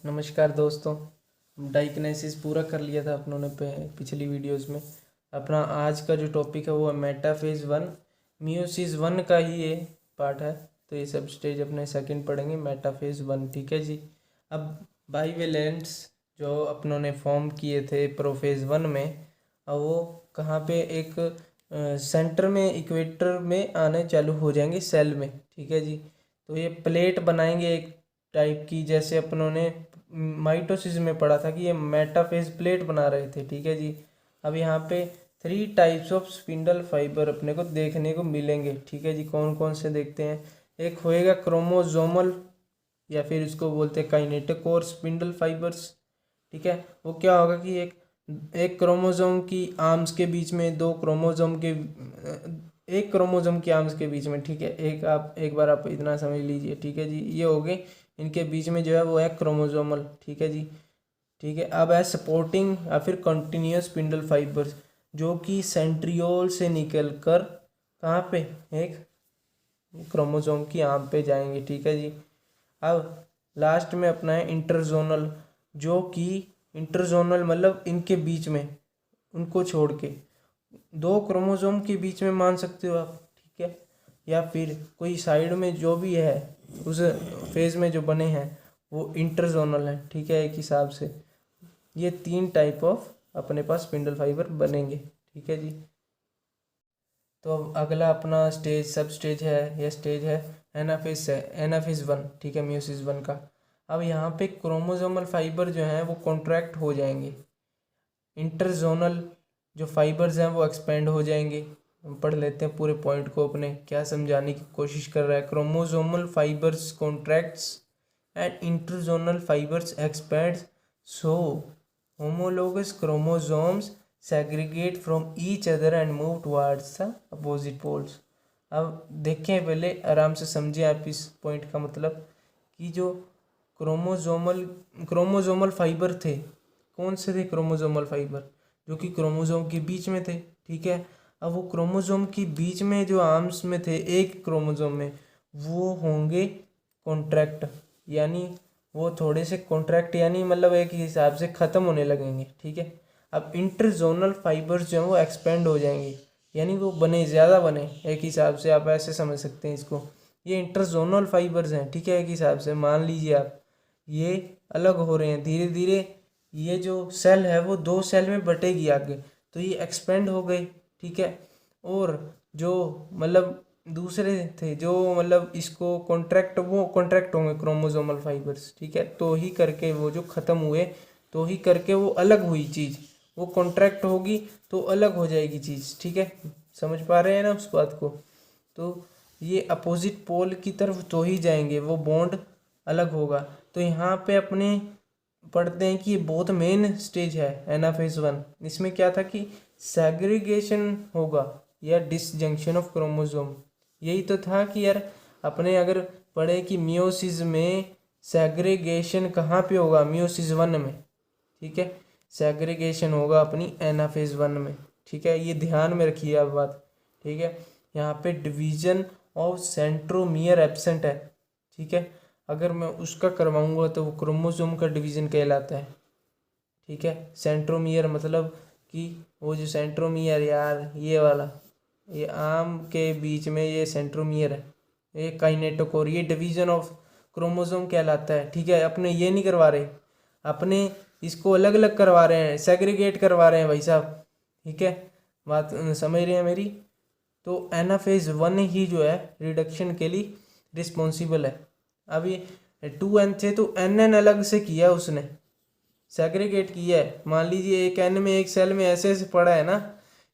नमस्कार दोस्तों। डाइकिनेसिस पूरा कर लिया था अपनों ने पिछली वीडियोस में। अपना आज का जो टॉपिक है वो है मेटाफेज वन। मियोसिस वन का ही ये पार्ट है, तो ये सब स्टेज अपने सेकंड पढ़ेंगे मेटाफेज वन। ठीक है जी। अब बाइवेलेंट्स जो अपनों ने फॉर्म किए थे प्रोफेज वन में, अब वो कहाँ पे एक सेंटर में इक्वेटर में आने चालू हो जाएंगे सेल में। ठीक है जी। तो ये प्लेट बनाएंगे एक टाइप की, जैसे अपनों ने माइटोसिस में पढ़ा था कि ये मेटाफेज प्लेट बना रहे थे। ठीक है जी। अब यहाँ पे 3 टाइप्स ऑफ स्पिंडल फाइबर अपने को देखने को मिलेंगे। ठीक है जी। कौन कौन से देखते हैं। एक होएगा क्रोमोजोमल, या फिर इसको बोलते हैं काइनेटिक और स्पिंडल फाइबर्स। ठीक है। वो क्या होगा कि एक क्रोमोसोम की आर्म्स के बीच में एक क्रोमोसोम की आर्म्स के बीच में, ठीक है, एक बार आप इतना समझ लीजिए। ठीक है जी। ये हो गए, इनके बीच में जो है वो है क्रोमोसोमल। ठीक है जी। ठीक है। अब है सपोर्टिंग या फिर कंटिन्यूस स्पिंडल फाइबर्स, जो कि सेंट्रियोल से निकल कर कहाँ पे एक क्रोमोसोम की आर्म पे जाएंगे। ठीक है जी। अब लास्ट में अपना है इंटरजोनल, जो कि इंटरजोनल मतलब इनके बीच में, उनको छोड़ के दो क्रोमोसोम के बीच में मान सकते हो आप। ठीक है। या फिर कोई साइड में जो भी है उस फेज में जो बने हैं वो इंटरजोनल है। ठीक है। एक हिसाब से ये 3 टाइप ऑफ अपने पास स्पिंडल फाइबर बनेंगे। ठीक है जी। तो अब अगला अपना सब स्टेज है, यह स्टेज है एनाफेज वन। ठीक है। म्यूसिस वन का। अब यहाँ पे क्रोमोसोमल फाइबर जो हैं वो कॉन्ट्रैक्ट हो जाएंगे, इंटरजोनल जो फाइबर्स हैं वो एक्सपेंड हो जाएंगे। हम पढ़ लेते हैं पूरे पॉइंट को, अपने क्या समझाने की कोशिश कर रहा है। Chromosomal fibres contracts and interzonal fibres expands, so homologous chromosomes segregate from each other and move towards the opposite poles. अब देखें, पहले आराम से समझें आप इस पॉइंट का मतलब कि जो क्रोमोसोमल फाइबर थे, कौन से थे क्रोमोसोमल फाइबर, जो कि क्रोमोसोम के बीच में थे। ठीक है। अब वो क्रोमोसोम के बीच में जो आर्म्स में थे एक क्रोमोसोम में, वो होंगे कॉन्ट्रैक्ट, यानी वो थोड़े से कॉन्ट्रैक्ट यानी मतलब एक हिसाब से ख़त्म होने लगेंगे। ठीक है। अब इंटरजोनल फाइबर्स जो हैं वो एक्सपेंड हो जाएंगे, यानी वो बने ज़्यादा बने। एक हिसाब से आप ऐसे समझ सकते हैं इसको, ये इंटरजोनल फाइबर्स हैं। ठीक है। एक हिसाब से मान लीजिए आप ये अलग हो रहे हैं धीरे धीरे, ये जो सेल है वो 2 सेल में बटेगी आगे, तो ये एक्सपेंड हो गई। ठीक है। और जो मतलब दूसरे थे जो मतलब इसको कॉन्ट्रैक्ट, वो कॉन्ट्रैक्ट होंगे क्रोमोसोमल फाइबर्स। ठीक है। तो ही करके वो जो ख़त्म हुए, तो ही करके वो अलग हुई चीज़, वो कॉन्ट्रैक्ट होगी तो अलग हो जाएगी चीज़। ठीक है। समझ पा रहे हैं ना उस बात को। तो ये अपोजिट पोल की तरफ तो ही जाएंगे, वो बॉन्ड अलग होगा। तो यहाँ पे अपने पढ़ते हैं कि ये बहुत मेन स्टेज है एनाफेज वन। इसमें क्या था कि सेग्रीगेशन होगा या डिसजंक्शन ऑफ क्रोमोसोम। यही तो था कि यार अपने अगर पढ़े कि मियोसिस में सेग्रीगेशन कहाँ पे होगा, मियोसिस वन में। ठीक है। सेग्रीगेशन होगा अपनी एनाफेज वन में। ठीक है। ये ध्यान में रखिए आप बात। ठीक है। यहाँ पे डिवीजन ऑफ सेंट्रोमियर एब्सेंट है। ठीक है। अगर मैं उसका करवाऊंगा तो वो क्रोमोसोम का डिवीजन कहलाता है। ठीक है। सेंट्रोमियर मतलब कि वो जो सेंट्रोमियर यार ये वाला, ये आर्म के बीच में ये सेंट्रोमियर है, ये काइनेटोकोर, ये डिवीजन ऑफ क्रोमोसोम कहलाता है। ठीक है। अपने ये नहीं करवा रहे, अपने इसको अलग अलग करवा रहे हैं, सेग्रीगेट करवा रहे हैं भाई साहब। ठीक है। बात समझ रहे हैं मेरी। तो एनाफेज वन ही जो है रिडक्शन के लिए रिस्पॉन्सिबल है। अब ये 2n थे तो एन अलग से किया उसने, सेग्रीगेट किया है। मान लीजिए एक एन में एक सेल में ऐसे ऐसे पड़ा है ना,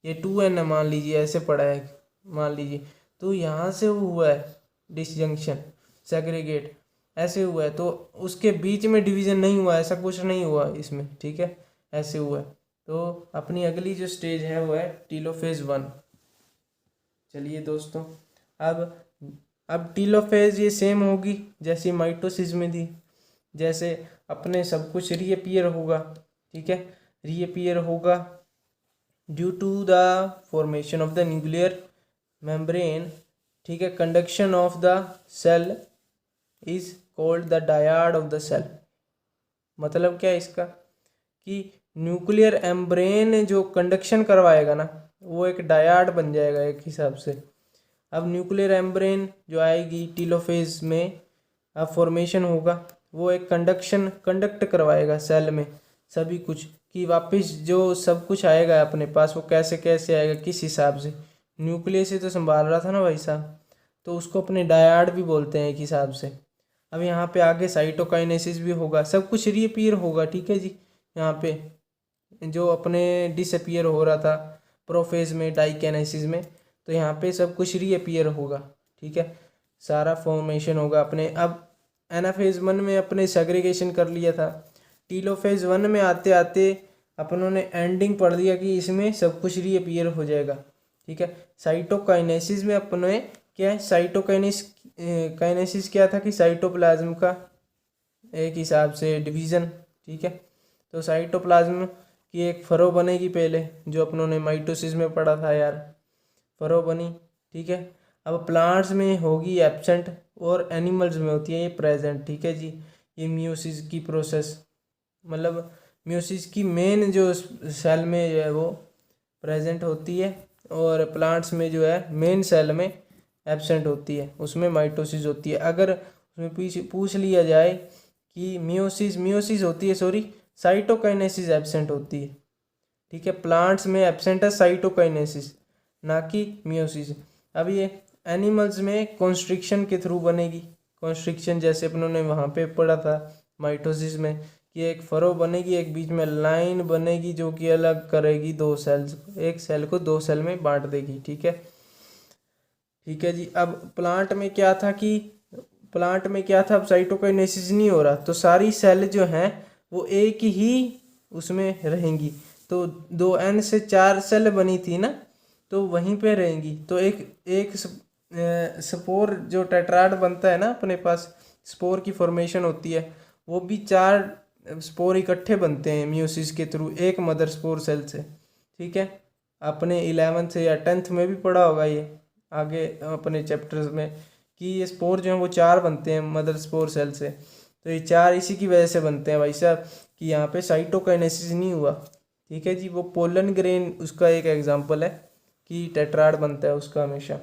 ये 2n है मान लीजिए, ऐसे पड़ा है मान लीजिए, तो यहाँ से हुआ है डिसजंक्शन, सेग्रीगेट ऐसे हुआ है, तो उसके बीच में डिवीजन नहीं हुआ, ऐसा कुछ नहीं हुआ इसमें। ठीक है। ऐसे हुआ है। तो अपनी अगली जो स्टेज है वो है टीलोफेज वन। चलिए दोस्तों, अब अब टीलोफेज ये सेम होगी जैसी माइटोसिस में थी, जैसे अपने सब कुछ रीअपीयर होगा। ठीक है। रीअपीयर होगा due to the formation of the nuclear membrane. ठीक है। Conduction of the cell is called the dyad of the cell. मतलब क्या है इसका कि न्यूक्लियर एम्ब्रेन जो कंडक्शन करवाएगा ना वो एक डायाड बन जाएगा एक हिसाब से। अब न्यूक्लियर एम्ब्रेन जो आएगी टीलोफेज में अब फॉर्मेशन होगा, वो एक कंडक्ट करवाएगा सेल में सभी कुछ, कि वापस जो सब कुछ आएगा अपने पास वो कैसे कैसे आएगा, किस हिसाब से। न्यूक्लियस से तो संभाल रहा था ना भाई साहब, तो उसको अपने डायाड भी बोलते हैं एक हिसाब से। अब यहाँ पे आगे साइटोकाइनेसिस भी होगा, सब कुछ रीअपीयर होगा, ठीक है जी। यहाँ पे जो अपने डिसअपीयर हो रहा था प्रोफेज में डाइकेनेसिस में, तो यहाँ पे सब कुछ रीअपीयर होगा, ठीक है, सारा फॉर्मेशन होगा अपने। अब एनाफेज 1 में अपने सेग्रीगेशन कर लिया था, टीलोफेज 1 में आते आते अपनों ने एंडिंग पढ़ दिया कि इसमें सब कुछ रीअपीयर हो जाएगा, ठीक है। साइटोकाइनेसिस में अपने क्या है, काइनेसिस क्या था कि साइटोप्लाज्म का एक हिसाब से डिवीज़न, ठीक है। तो साइटोप्लाज्म की एक फरो बनेगी पहले, जो अपनों ने माइटोसिस में पढ़ा था यार, फरो बनी, ठीक है। अब प्लांट्स में होगी एब्सेंट और एनिमल्स में होती है ये प्रेजेंट, ठीक है जी। ये मियोसिस की प्रोसेस, मतलब मियोसिस की मेन जो सेल में जो है वो प्रेजेंट होती है, और प्लांट्स में जो है मेन सेल में एब्सेंट होती है, उसमें माइटोसिस होती है। अगर उसमें पूछ लिया जाए कि मियोसिस होती है, सॉरी साइटोकाइनेसिस एब्सेंट होती है, ठीक है। प्लांट्स में एब्सेंट है साइटोकाइनेसिस, ना कि मियोसिस। अब ये एनिमल्स में कॉन्स्ट्रिक्शन के थ्रू बनेगी, कॉन्स्ट्रिक्शन जैसे अपनों ने वहाँ पे पढ़ा था माइटोसिस में कि एक फरो बनेगी, एक बीच में लाइन बनेगी जो कि अलग करेगी दो सेल्स, एक सेल को दो सेल में बांट देगी, ठीक है, ठीक है जी। अब प्लांट में क्या था कि अब साइटोकाइनेसिस नहीं हो रहा, तो सारी सेल जो हैं वो एक ही उसमें रहेंगी। तो 2n से 4 सेल बनी थी ना, तो वहीं पे रहेंगी। तो एक स्पोर जो टेट्राड बनता है ना अपने पास, स्पोर की फॉर्मेशन होती है, वो भी 4 स्पोर इकट्ठे बनते हैं मियोसिस के थ्रू एक मदर स्पोर सेल से, ठीक है। अपने 11th या 10th में भी पढ़ा होगा ये आगे अपने चैप्टर्स में कि ये स्पोर जो हैं वो 4 बनते हैं मदर स्पोर सेल से। तो ये 4 इसी की वजह से बनते हैं भाई साहब कि यहाँ पे साइटोकाइनेसिस नहीं हुआ, ठीक है जी। वो पोलन ग्रेन उसका एक एग्जांपल है कि टेट्राड बनता है उसका हमेशा।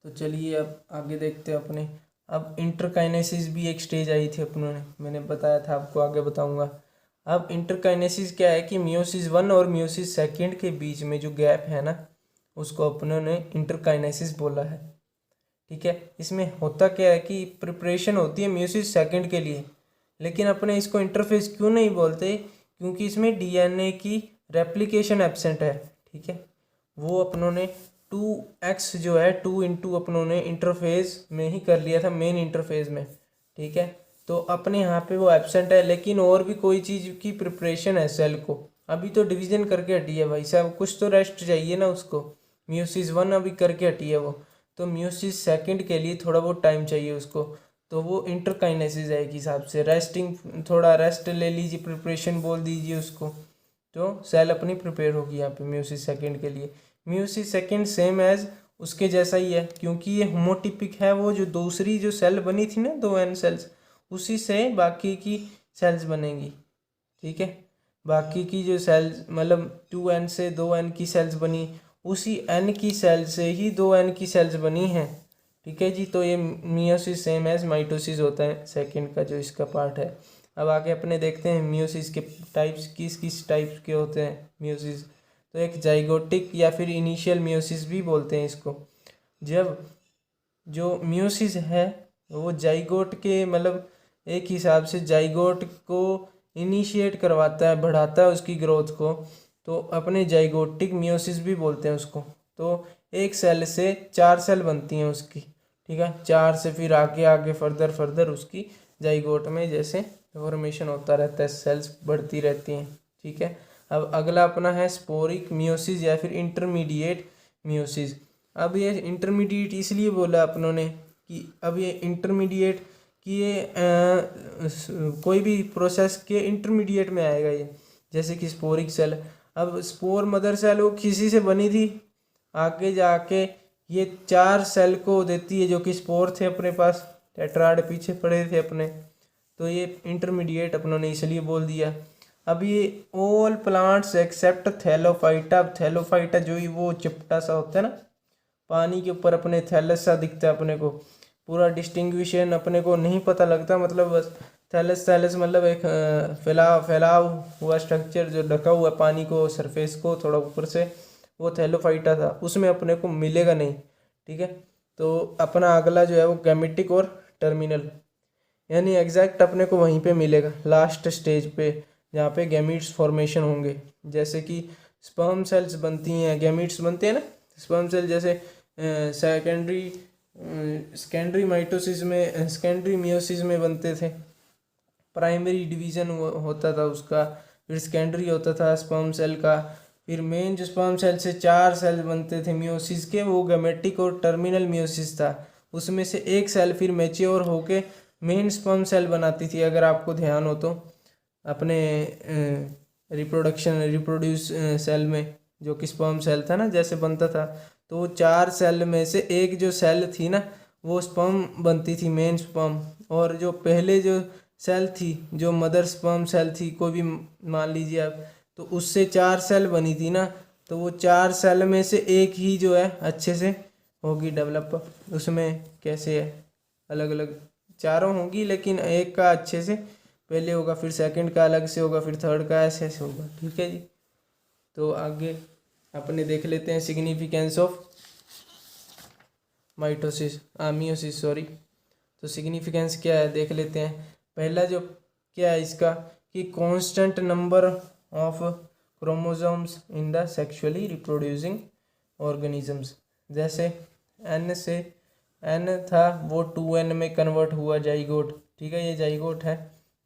तो चलिए अब आगे देखते हैं अपने। अब इंटरकाइनेसिस भी एक स्टेज आई थी अपनों ने, मैंने बताया था आपको, आगे बताऊंगा। अब इंटरकाइनेसिस क्या है कि मियोसिस 1 और मियोसिस 2 के बीच में जो गैप है ना, उसको अपनों ने इंटरकाइनेसिस बोला है, ठीक है। इसमें होता क्या है कि प्रिपरेशन होती है मियोसिस 2 के लिए, लेकिन अपने इसको इंटरफेस क्यों नहीं बोलते, क्योंकि इसमें डीएनए की रेप्लिकेशन एब्सेंट है, ठीक है। वो अपनों ने 2x जो है 2 अपनों ने इंटरफेस में ही कर लिया था, मेन इंटरफेस में, ठीक है। तो अपने यहाँ पे वो एब्सेंट है, लेकिन और भी कोई चीज़ की प्रिपरेशन है सेल को, अभी तो डिवीजन करके हटी है भाई साहब, कुछ तो रेस्ट चाहिए ना उसको। मियोसिस 1 अभी करके हटी है वो, तो मियोसिस 2 के लिए थोड़ा बहुत टाइम चाहिए उसको, तो वो इंटरकाइनेसिस है एक हिसाब से। रेस्टिंग, थोड़ा रेस्ट ले लीजिए, प्रिपरेशन बोल दीजिए उसको, तो सेल अपनी प्रिपेयर होगी यहाँ पे मियोसिस 2 के लिए। मियोसिस 2 सेम एज उसके जैसा ही है, क्योंकि ये होमोटिपिक है, वो जो दूसरी जो सेल बनी थी ना 2n सेल्स, उसी से बाकी की सेल्स बनेंगी, ठीक है। बाकी की जो सेल्स मतलब 2n से 2n की सेल्स बनी, उसी n की सेल से ही 2n की सेल्स बनी हैं, ठीक है जी। तो ये मियोसिस सेम एज माइटोसिस होता है 2 का जो इसका पार्ट है। अब आगे अपने देखते हैं मियोसिस के टाइप्स, किस किस टाइप के होते हैं मियोसिस। तो एक जाइगोटिक या फिर इनिशियल मियोसिस भी बोलते हैं इसको। जब जो मियोसिस है वो जाइगोट के मतलब एक हिसाब से जाइगोट को इनिशिएट करवाता है, बढ़ाता है उसकी ग्रोथ को, तो अपने जाइगोटिक मियोसिस भी बोलते हैं उसको। तो एक सेल से 4 सेल बनती हैं उसकी, ठीक है, 4 से फिर आगे आगे फर्दर उसकी जाइगोट में जैसे फॉर्मेशन होता रहता है, सेल्स बढ़ती रहती हैं, ठीक है। अब अगला अपना है स्पोरिक मियोसिस या फिर इंटरमीडिएट मियोसिस। अब ये इंटरमीडिएट इसलिए बोला अपनों ने कि अब ये इंटरमीडिएट कि ये कोई भी प्रोसेस के इंटरमीडिएट में आएगा ये, जैसे कि स्पोरिक सेल। अब स्पोर मदर सेल वो किसी से बनी थी, आगे जाके ये 4 सेल को देती है जो कि स्पोर थे अपने पास, टेट्राड पीछे पड़े थे अपने, तो ये इंटरमीडिएट ने इसलिए बोल दिया। अब ये all plants except Thallophyta, Thallophyta जो ही वो चिपटा सा होता है ना पानी के ऊपर, अपने थैलस सा दिखता है अपने को, पूरा डिस्टिंग्विशन अपने को नहीं पता लगता, मतलब बस थैलस, थैलस मतलब एक फैलाव हुआ स्ट्रक्चर जो ढका हुआ पानी को, सरफेस को थोड़ा ऊपर से, वो थैलोफाइटा था, उसमें अपने को मिलेगा नहीं। ठीक है, तो अपना अगला जो है वो गैमेटिक और टर्मिनल, यानी एग्जैक्ट अपने को वहीं पे मिलेगा लास्ट स्टेज पे, जहाँ पे गैमीट्स फॉर्मेशन होंगे। जैसे कि स्पर्म सेल्स बनती हैं, गैमीट्स बनते हैं ना स्पर्म सेल, जैसे सेकेंडरी माइटोसिस में, सेकेंडरी मियोसिस में बनते थे, प्राइमरी डिवीजन होता था उसका, फिर सेकेंडरी होता था स्पर्म सेल का, फिर मेन जो स्पर्म सेल से 4 सेल बनते थे मियोसिस के, वो गैमेटिक और टर्मिनल मियोसिस था। उसमें से एक सेल फिर मैच्योर होके मेन स्पर्म सेल बनाती थी, अगर आपको ध्यान हो तो अपने रिप्रोड्यूस सेल में, जो कि स्पर्म सेल था ना जैसे बनता था, तो 4 सेल में से एक जो सेल थी ना वो स्पर्म बनती थी, मेन स्पर्म, और जो पहले जो सेल थी जो मदर स्पर्म सेल थी, कोई भी मान लीजिए आप, तो उससे 4 सेल बनी थी ना, तो वो 4 सेल में से एक ही जो है अच्छे से होगी डेवलप। उसमें कैसे है, अलग अलग चारों होंगी, लेकिन एक का अच्छे से पहले होगा, फिर सेकंड का अलग से होगा, फिर थर्ड का ऐसे ऐसे होगा। ठीक है जी, तो आगे अपने देख लेते हैं सिग्निफिकेंस ऑफ मियोसिस सॉरी। तो सिग्निफिकेंस क्या है देख लेते हैं। पहला जो क्या है इसका कि constant number of chromosomes in the sexually reproducing organisms, जैसे n से n था वो 2n में कन्वर्ट हुआ जाइगोट। ठीक है, ये जाइगोट है।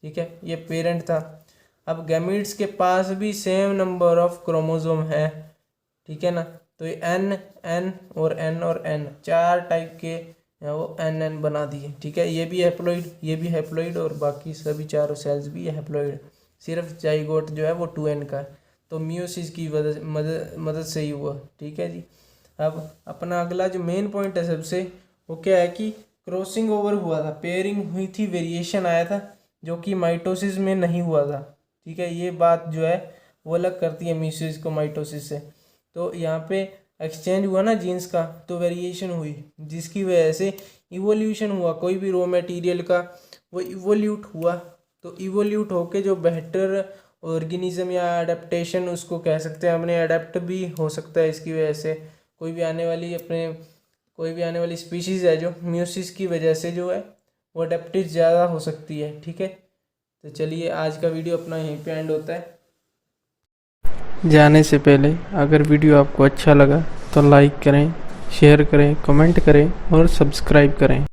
ठीक है, ये पेरेंट था। अब गैमीट्स के पास भी सेम नंबर ऑफ क्रोमोसोम है। ठीक है ना, तो ये n और n 4 टाइप के वो n बना दिए। ठीक है, ये भी हैप्लॉइड और बाकी सभी चारों सेल्स भी हैप्लॉइड, सिर्फ जाइगोट जो है वो 2n का है। तो मियोसिस की मदद से ही हुआ। ठीक है जी, अब अपना अगला जो मेन पॉइंट है सबसे, वो क्या है कि क्रॉसिंग ओवर हुआ था, पेयरिंग हुई थी, वेरिएशन आया था, जो कि माइटोसिस में नहीं हुआ था। ठीक है, ये बात जो है वो अलग करती है मियोसिस को माइटोसिस से। तो यहाँ पे एक्सचेंज हुआ ना जीन्स का, तो वेरिएशन हुई, जिसकी वजह से इवोल्यूशन हुआ, कोई भी रॉ मटेरियल का वो इवोल्यूट हुआ। तो इवोल्यूट होके जो बेहतर ऑर्गेनिज्म या अडेप्टेशन उसको कह सकते हैं, अपने अडेप्ट भी हो सकता है इसकी वजह से। कोई भी आने वाली स्पीशीज़ है जो मियोसिस की वजह से जो है वो अडेप्टिव ज़्यादा हो सकती है। ठीक है, तो चलिए आज का वीडियो अपना यहीं पे एंड होता है। जाने से पहले अगर वीडियो आपको अच्छा लगा तो लाइक करें, शेयर करें, कमेंट करें और सब्सक्राइब करें।